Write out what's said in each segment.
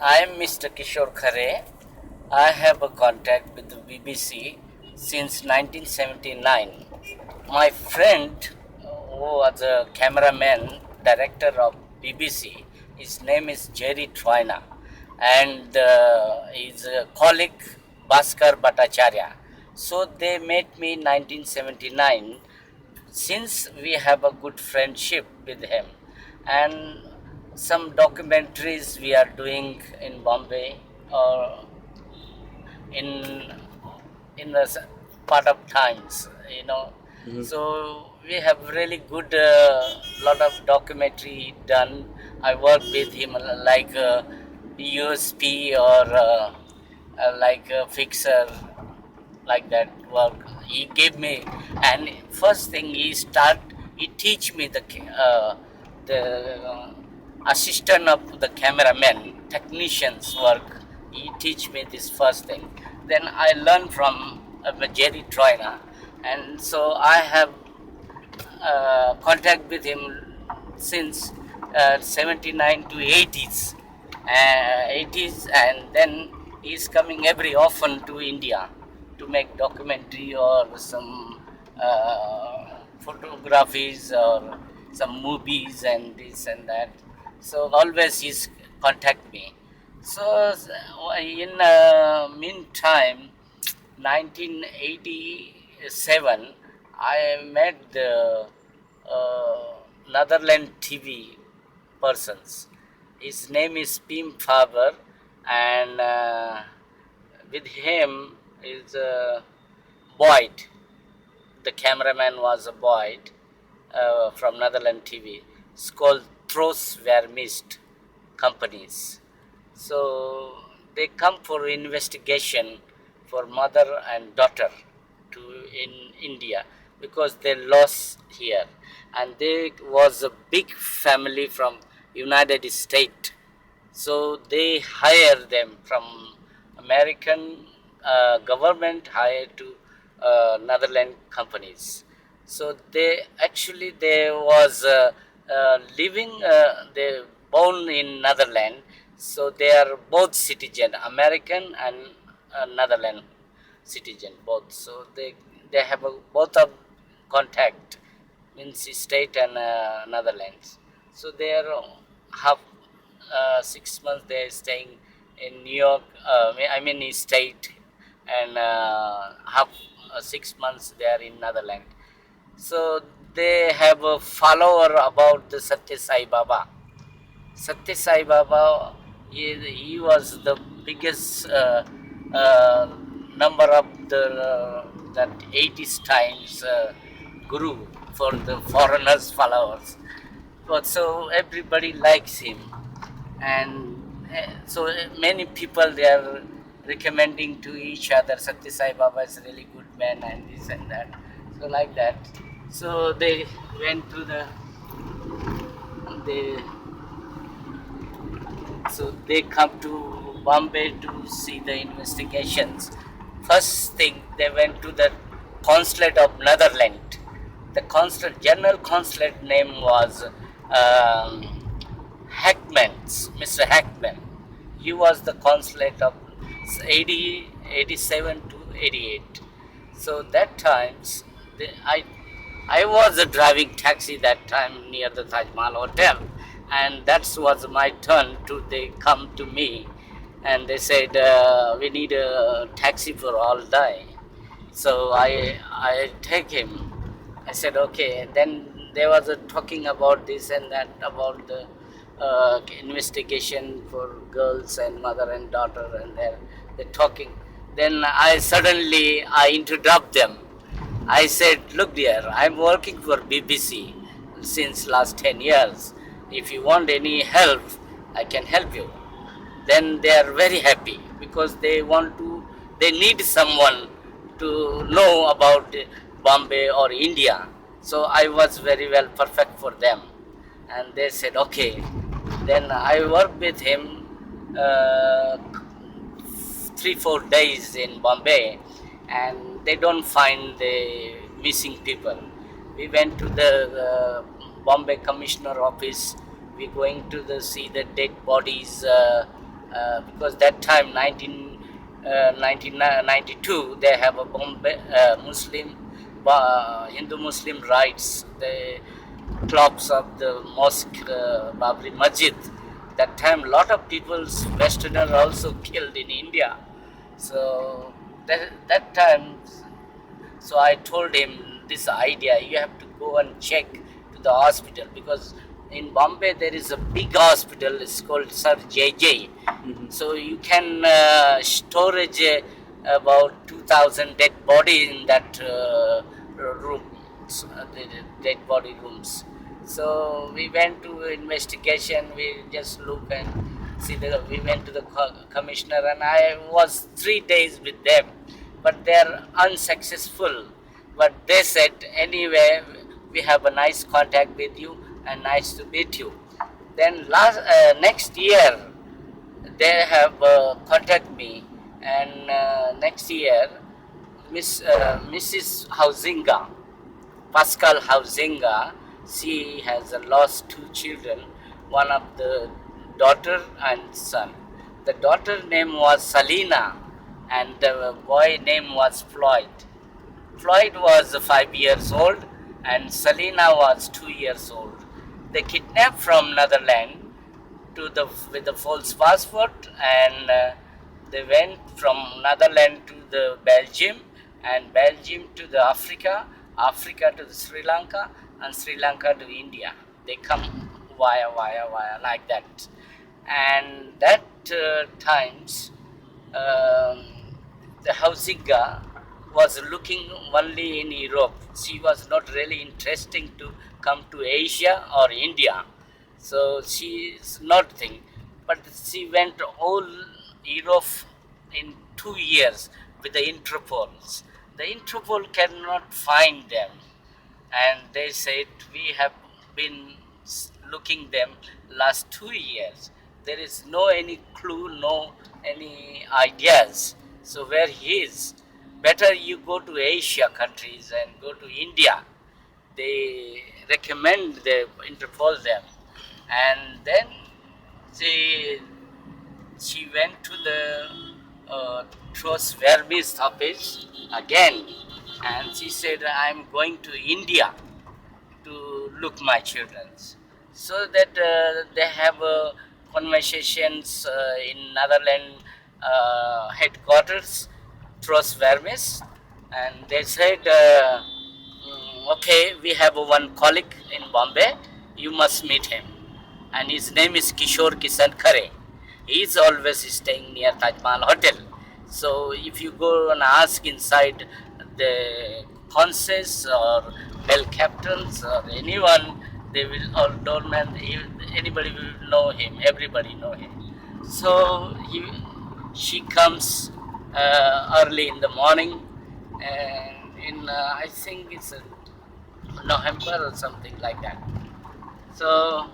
I am Mr. Kishore Khare. I have a contact with the BBC since 1979. My friend, who was a cameraman, director of BBC, his name is Jerry Troina, and his colleague Bhaskar Bhattacharya. So they met me in 1979. Since we have a good friendship with him, and some documentaries we are doing in Bombay or in the part of times. Mhm. So we have really good lot of documentary done. I work with him like USP or like a fixer, like that work he gave me. And first thing he teach me the assistant of the cameraman technicians work. He teach me this first thing, then I learned from Jerry Troina, and so I have contact with him since 79 to 80s, 80s, and then he's coming every often to India to make documentary or some photographies or some movies and this and that. So always he's contact me. So in meantime, 1987, I met the Netherlands TV persons. His name is Pim Faber, and with him is Boyd. The cameraman was a Boyd from Netherlands TV. It's called Tros Vermist companies. So they come for investigation for mother and daughter to in India because they lost here, and there was a big family from United States. So they hire them from American government hire to Netherlands companies. So there was living they born in Netherlands. So they are both citizen, American and Netherlands citizen both. So they have both of contact means state and Netherlands. So they are half 6 months they are staying in New York. I mean state, and half 6 months they are in Netherlands. So they have a follower about the Satya Sai Baba. Satya Sai Baba, he was the biggest uh, number of the that 80s times guru for the foreigners followers. But so everybody likes him, and so many people they are recommending to each other. Satya Sai Baba is a really good man, and this and that. So like that. So they went to they they come to Bombay to see the investigations. First thing they went to the consulate of Netherlands. The consulate, general consulate name was Hackman's, Mr. Hackman. He was the consulate of 87 to 88. So that times, I was driving taxi that time near the Taj Mahal Hotel, and that was my turn to. They come to me, and they said we need a taxi for all day. So I take him. I said okay. Then there was a talking about this and that about the investigation for girls and mother and daughter, and they're talking. Then I interrupt them. I said, look dear, I'm working for BBC since last 10 years. If you want any help, I can help you. Then they are very happy because they need someone to know about Bombay or India. So I was very well perfect for them. And they said, okay. Then I worked with him 3 4 days in Bombay, and they don't find the missing people. We went to the Bombay Commissioner office. we're going to see the dead bodies, because that time 1992 they have a Bombay Muslim Hindu Muslim rights, the clocks of the mosque, Babri Masjid. That time lot of people Westerner also killed in India. So that time, so I told him this idea. You have to go and check to the hospital, because in Bombay there is a big hospital. It's called Sir JJ. So you can storage about 2,000 dead body in that room, the dead body rooms. So we went to investigation. We just look and see the. We went to the commissioner, and I was 3 days with them, but they are unsuccessful. But they said, anyway, we have a nice contact with you and nice to meet you. Then next year they have contacted me, and next year Mrs. Hausinga, Pascal Hausinga, she has lost two children, one of the daughter and son. The daughter name was Salina, and the boy name was Floyd. Floyd was 5 years old and Selena was 2 years old. They kidnapped from Netherlands to the with a false passport, and they went from Netherlands to the Belgium, and Belgium to the Africa, Africa to the Sri Lanka, and Sri Lanka to India. They come via like that, and that times um, the Hausinga was looking only in Europe. She was not really interesting to come to Asia or India. So she is not thing. But she went all Europe in 2 years with the Interpols. The Interpol cannot find them, and they said we have been looking them last 2 years. There is no any clue, no any ideas. So where he is, better you go to Asia countries and go to India. They recommend, they interpol them, and then she she went to the Tros Vermis office again, and she said, I'm going to India to look my children's, so that they have conversations in Netherlands headquarters, Tros Vermis, and they said, okay, we have one colleague in Bombay, you must meet him, and his name is Kishore Khare. He is always staying near Taj Mahal Hotel. So if you go and ask inside the concierge or bell captains or anyone, they will, or doorman, anybody will know him. Everybody know him. So she comes early in the morning, and in I think it's November or something like that. So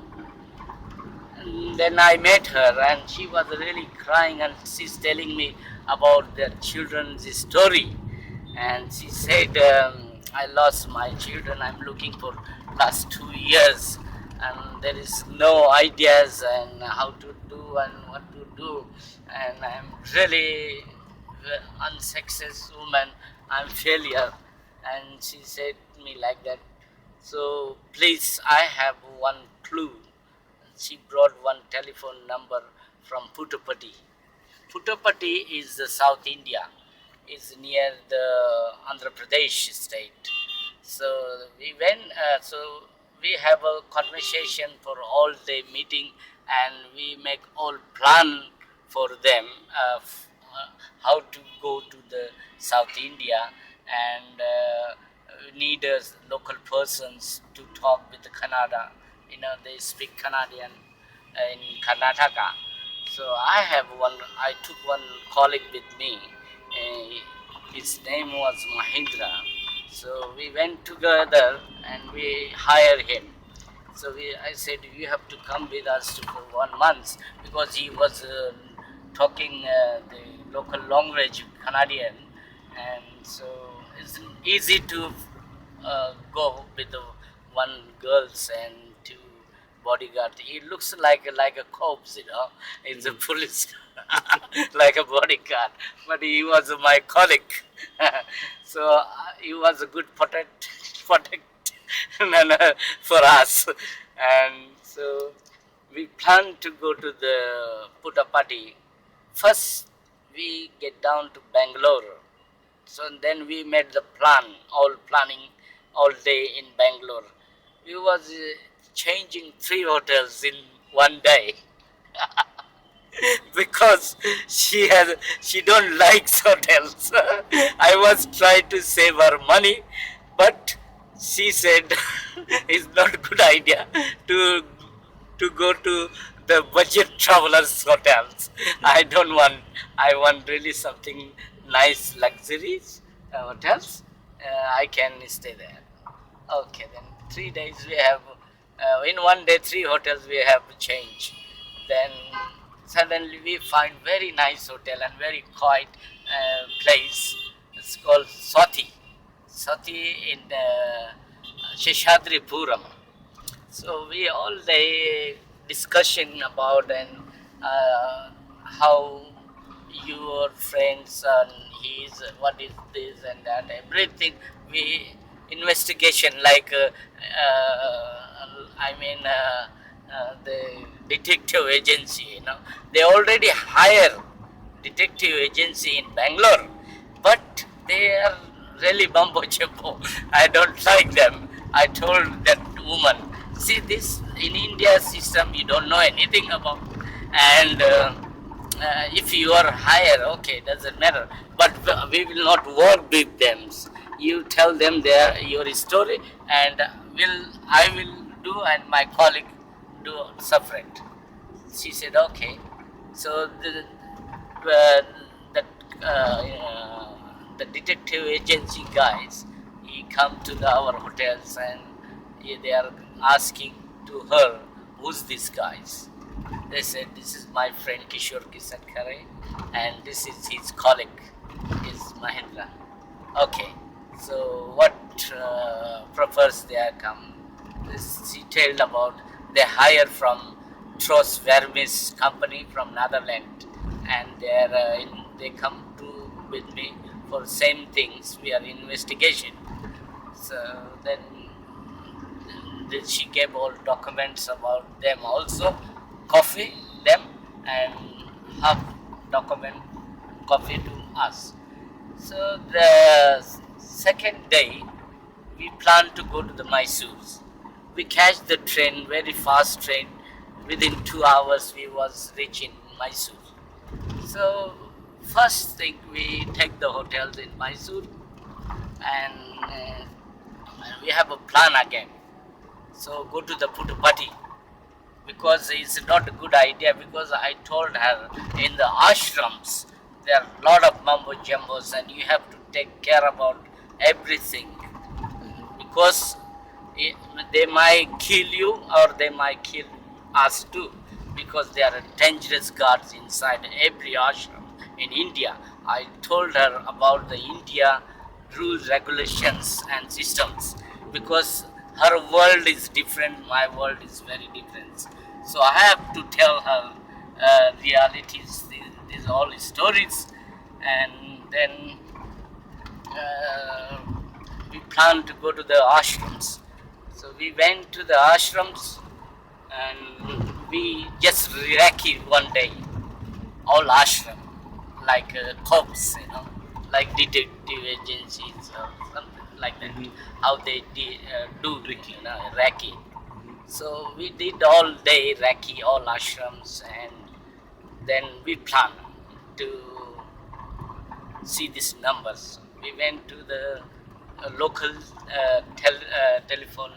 and then I met her, and she was really crying, and she's telling me about their children's story. And she said, I lost my children. I'm looking for last 2 years, and there is no ideas and how to do and what to do. And I'm really unsuccessful woman. I'm failure. And she said to me like that. So please, I have one clue. She brought one telephone number from Puttupatti. Puttupatti is the South India, is near the Andhra Pradesh state. So we went. So we have a conversation for all day meeting, and we make all plan for them how to go to the South India, and need local persons to talk with the Kannada. They speak Canadian in Karnataka. So I took one colleague with me. His name was Mahindra. So we went together and we hired him. So I said, you have to come with us for 1 month, because he was talking the local language, Canadian, and so it's easy to go with the one girls and two bodyguard. He looks like a corpse, He's a police, like a bodyguard. But he was my colleague, so he was a good protect for us, and so we planned to go to the Puttapati. First, we get down to Bangalore. So then we made the plan, all planning all day in Bangalore. We was changing three hotels in one day because she don't like hotels. I was trying to save her money, but she said it's not a good idea to go to the budget travelers hotels. I don't want. I want really something nice, luxuries hotels. I can stay there. Okay, then 3 days we have. In one day, three hotels we have changed. Then suddenly we find very nice hotel and very quiet place. It's called Swati. Swati in Sheshadripuram. So we all day discussion about and how your friends and his what is this and that everything we investigation like the detective agency, they already hire detective agency in Bangalore, but they are really bumbo jumbo. I don't like them. I told that woman, see this in India system you don't know anything about, and if you are higher, okay, doesn't matter. But we will not work with them. You tell them your story, and I will do, and my colleague do separate. She said, okay. So uh, the the detective agency guys, he come to our hotels and they are asking to her, who's these guys? They said, this is my friend Kishore Khare, and this is his colleague, is Mahendra. Okay, so what purpose they are come? This detailed about they hire from Tros Vermis company from Netherlands, and they come to with me for same things. We are investigation. So then she gave all documents about them also, copy them and half document copy to us. So the second day, we plan to go to the Mysore. We catch the train, very fast train. Within 2 hours, we was reaching Mysore. So first thing, we take the hotels in Mysore, and we have a plan again. So go to the Puttupati, because it's not a good idea, because I told her in the ashrams there are a lot of mumbo jumbos and you have to take care about everything, because they might kill you or they might kill us too, because there are dangerous guards inside every ashram in India. I told her about the India rules, regulations and systems, because her world is different, my world is very different. So I have to tell her realities, these all stories, and then uh, we plan to go to the ashrams. So we went to the ashrams and we just recce one day, all ashram, like cops, like detective agencies or something like that, how they do recce. So we did all day recce, all ashrams, and then we plan to see these numbers. We went to the local telephone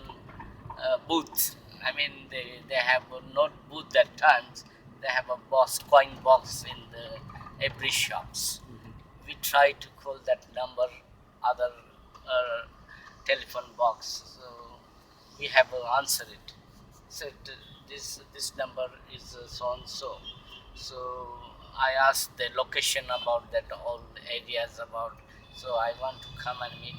booth. I mean, they have not booth at times. They have a coin box in the every shops. We try to call that number, other telephone box. So we have answered it. Said this number is so and so. So I asked the location about that, all areas about. So I want to come and meet,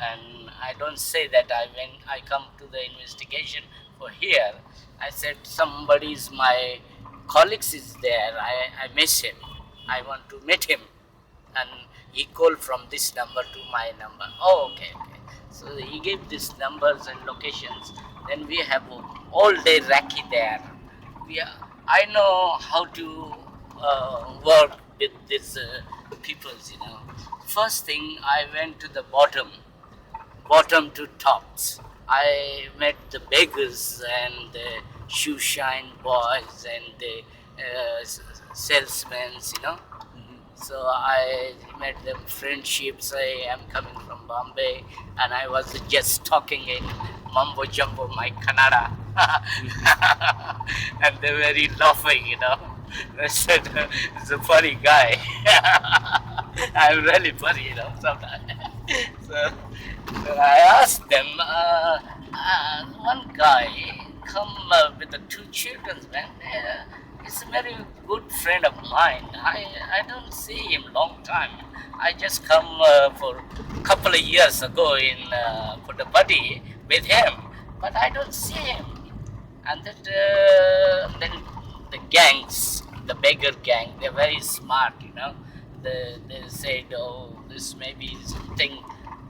and I don't say that I come to the investigation over here. I said, somebody's my colleagues is there. I miss him. I want to meet him. And he called from this number to my number. Oh, okay, okay. So he gave these numbers and locations. Then we have all day Raki there. We are, I know how to work with these peoples, First thing, I went to the bottom to tops. I met the beggars and the shoe shine boys and the salesmen, So I made them friendships. I am coming from Bombay and I was just talking in mumbo jumbo my Kannada. And they were very laughing, They said, it's a funny guy. I'm really funny, sometimes. So, so I asked them, one guy come with the two children, man. He's a very good friend of mine. I don't see him long time. I just come for a couple of years ago in Puttaparthi with him, but I don't see him. And that then the gangs, the beggar gang, they're very smart, They said, oh, this may be something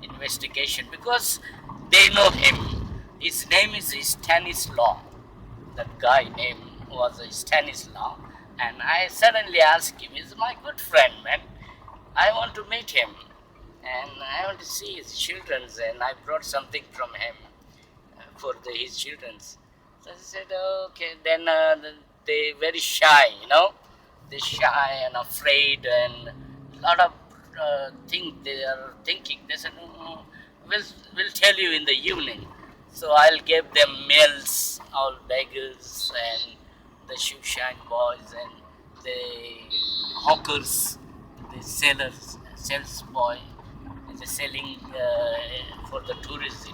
investigation because they know him. His name is Stanislaw. That guy name was Stanislaw, and I suddenly asked him, he's my good friend, man. I want to meet him, and I want to see his children, and I brought something from him for his children. So I said, okay, then they very shy, They shy and afraid, and a lot of things they are thinking. They said, no, we'll tell you in the evening. So I'll give them meals, all beggars and the shoe shine boys and the hawkers, the sales boy, the selling for the tourists,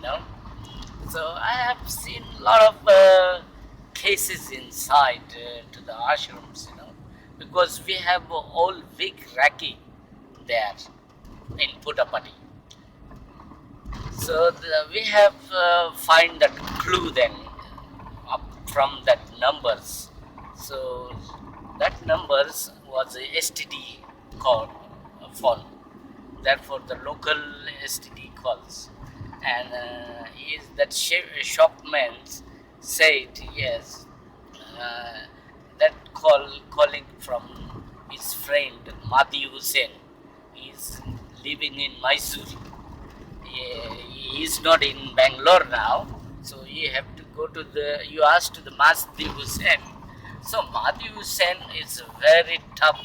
So I have seen a lot of cases inside to the ashrams, because we have all big Raki there in Puttaparthi. So we have find that clue then up from that numbers. So that numbers was a STD call phone. Therefore the local STD calls, and is that shopman said yes, that calling from his friend Madi Hussain. He is living in Mysore. He is not in Bangalore now, so you have to go to you ask to the Mahdi Hussain. So Mahdi Hussain is very tough,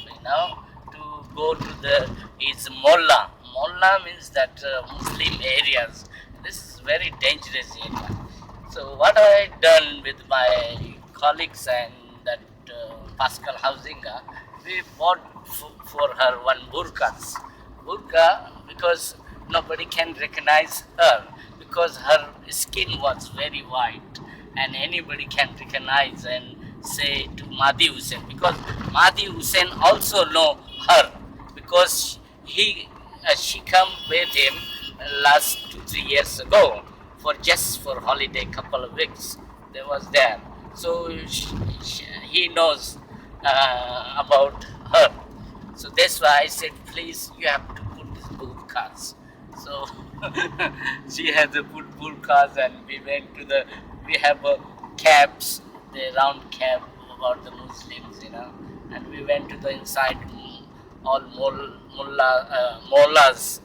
to go to his Mullah. Mullah means that Muslim areas. This is very dangerous area. So what I done with my colleagues and that Pascal Housinga, we bought for her one burqas. Burqa because nobody can recognize her because her skin was very white and anybody can recognize and say to Mahdi Hussain because Mahdi Hussain also know her because she come with him last 2-3 years ago for holiday couple of weeks they was there so he knows about her. So that's why I said, please, you have to put these burqas. So she had to put burqas and we have cabs, the round cab about the Muslims, and we went to the inside all mollahs,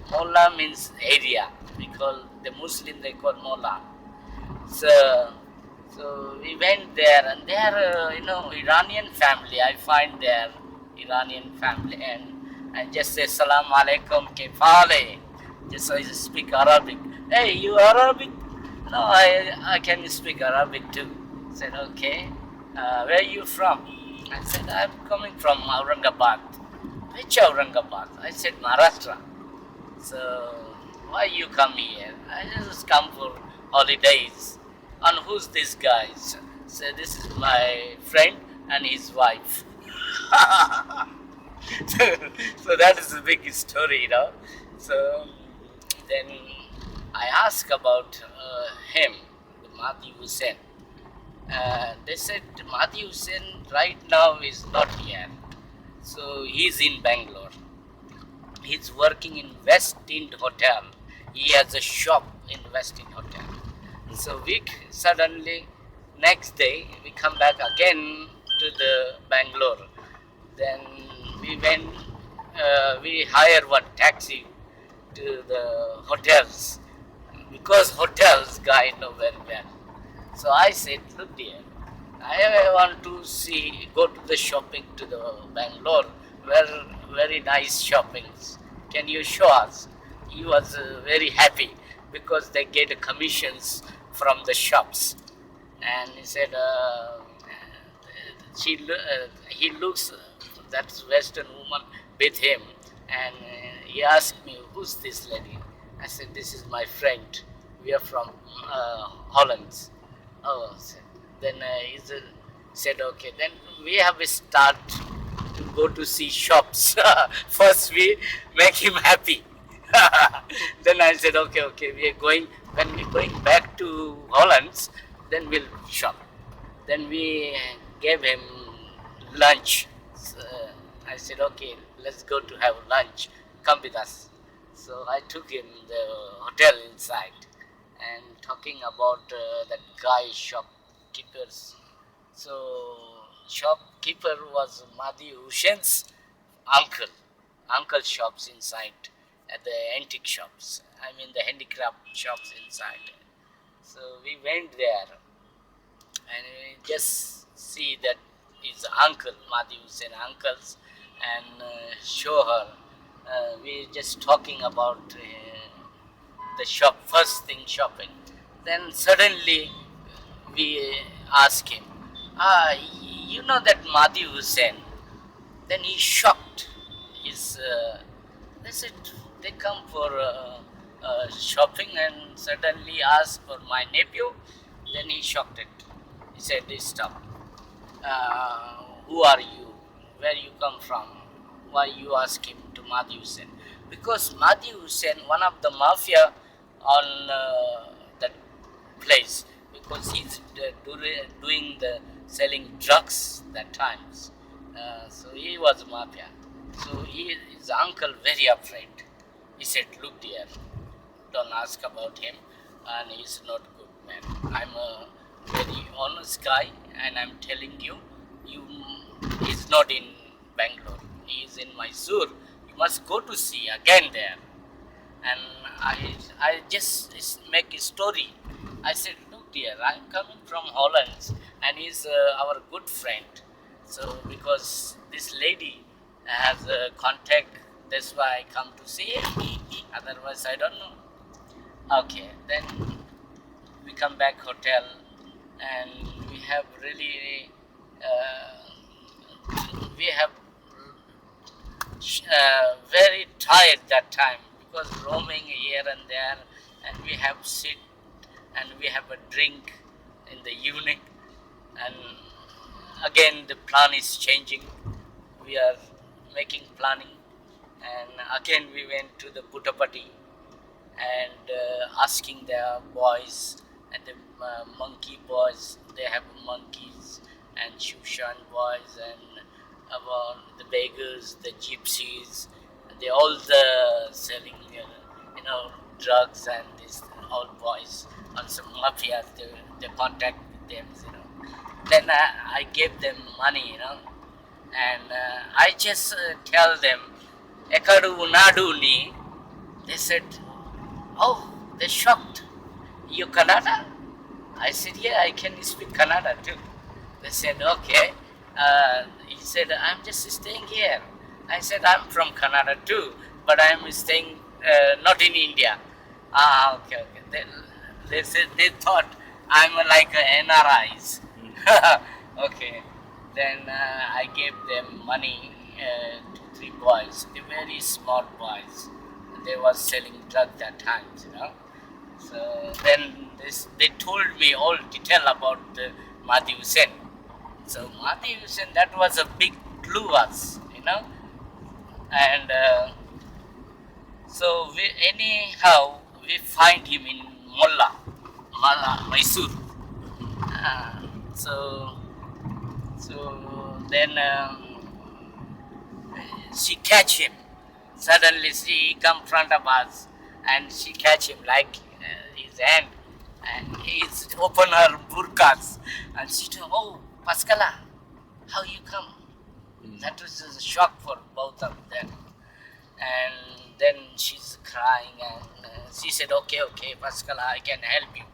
Mollah means area. We call the Muslim, they call Mollah. So we went there and they are, Iranian family. I find their Iranian family and I just say Salam Alaikum Kefale. Just I speak Arabic. Hey, you Arabic? No, I can speak Arabic too. I said, okay. Where are you from? I said, I'm coming from Aurangabad. Which Aurangabad? I said, Maharashtra. So why you come here? I just come for holidays. And who's this guy? So this is my friend and his wife. So that is a big story, So then I asked about him, Mahdi Hussain. They said Mahdi Hussain right now is not here. So he's in Bangalore. He's working in West End Hotel. He has a shop in West End Hotel. So we suddenly, next day, we come back again to the Bangalore. Then we went, we hire one taxi to the hotels because hotels guy know very well. So I said, look dear, I want to see, go to the shopping to the Bangalore, where very nice shoppings. Can you show us? He was very happy because they get commissions from the shops. And he said, he looks, that's Western woman with him. And he asked me, who's this lady? I said, this is my friend. We are from Holland. Oh, then he said, okay. Then we have a start to go to see shops. First, we make him happy. Then I said, okay, we are going. When we're going back to Holland, then we'll shop. Then we gave him lunch. I said, okay, let's go to have lunch. Come with us. So I took him the hotel inside and talking about that guy shopkeepers. So shopkeeper was Mahdi Hussain's uncle. Uncle shops inside at the antique shops. I mean the handicraft shops inside. So we went there and we just see that his uncle, Mahdi Hussain uncles, and show her. We just talking about the shop, first thing shopping. Then suddenly we ask him, you know that Mahdi Hussain? Then he shocked. They said they come for shopping and suddenly ask for my nephew. Then he shocked it. He said, stop. Who are you? Where you come from? Why you ask him to Mahdi Hussain? Because Mahdi Hussain, one of the mafia on that place, because he's doing the selling drugs that times. So he was mafia. So his uncle very afraid. He said, look dear, don't ask about him, and he's not good man. I'm a very honest guy, and I'm telling you, he's not in Bangalore. He is in Mysore. You must go to see again there. And I just make a story. I said, look dear, I'm coming from Holland, and he's our good friend. So because this lady has a contact, that's why I come to see him. Otherwise, I don't know. Okay, then we come back hotel, and we have really we have very tired that time because roaming here and there, and we have sit and we have a drink in the evening, and again the plan is changing. We are making planning, and again we went to the Puttapati and asking the boys and the monkey boys. They have monkeys and Shushan boys and about the beggars, the gypsies. They all the selling drugs, and these all boys on some mafias. They contact with them. Then I gave them money, and I just tell them, Ekadu Nadu ni. They said, oh, they're shocked. You Kannada? I said, yeah, I can speak Kannada too. They said, okay. He said, I'm just staying here. I said, I'm from Kannada too, but I'm staying not in India. Okay. They said they thought I'm like NRIs. Okay. Then I gave them money to 3 boys. They very small boys. They was selling drug that times, So then they told me all detail about Mahdi Hussain. So Mahdi Hussain, that was a big clue us, And so we find him in Malla, Mysore. so then she catch him. Suddenly she come front of us and she catch him like his hand and he's open her burqas and she told, oh, Pascala, how you come? That was a shock for both of them. And then she's crying and she said, okay, Pascala, I can help you.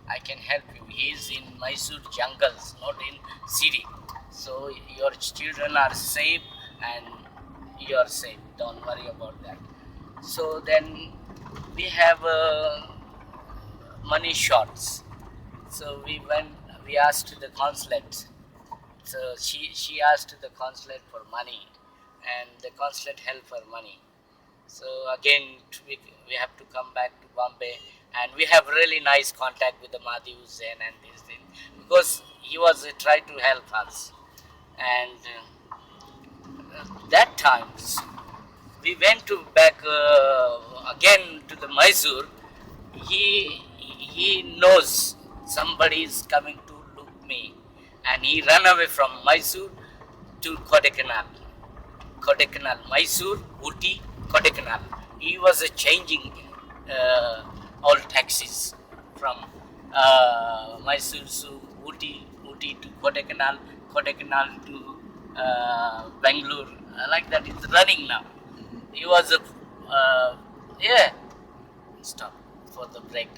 I can help you. He's in Mysore jungles, not in city. So your children are safe and you are safe. Don't worry about that. So then we have money shots. So we asked the consulate. So she asked the consulate for money and the consulate helped her money. So again, we have to come back to Bombay, and we have really nice contact with the Mahdi Hussain and this thing because he was trying to help us. And that times we went to back again to the Mysore. He knows somebody is coming to look me, and he ran away from Mysore to Kodaikanal. Kodaikanal, Mysore, Ooty, Kodaikanal. He was changing all taxis from Mysore to Ooty, Ooty to Kodaikanal, Kodaikanal to Bangalore. Like that, it's running now. He was yeah. Stop for the break.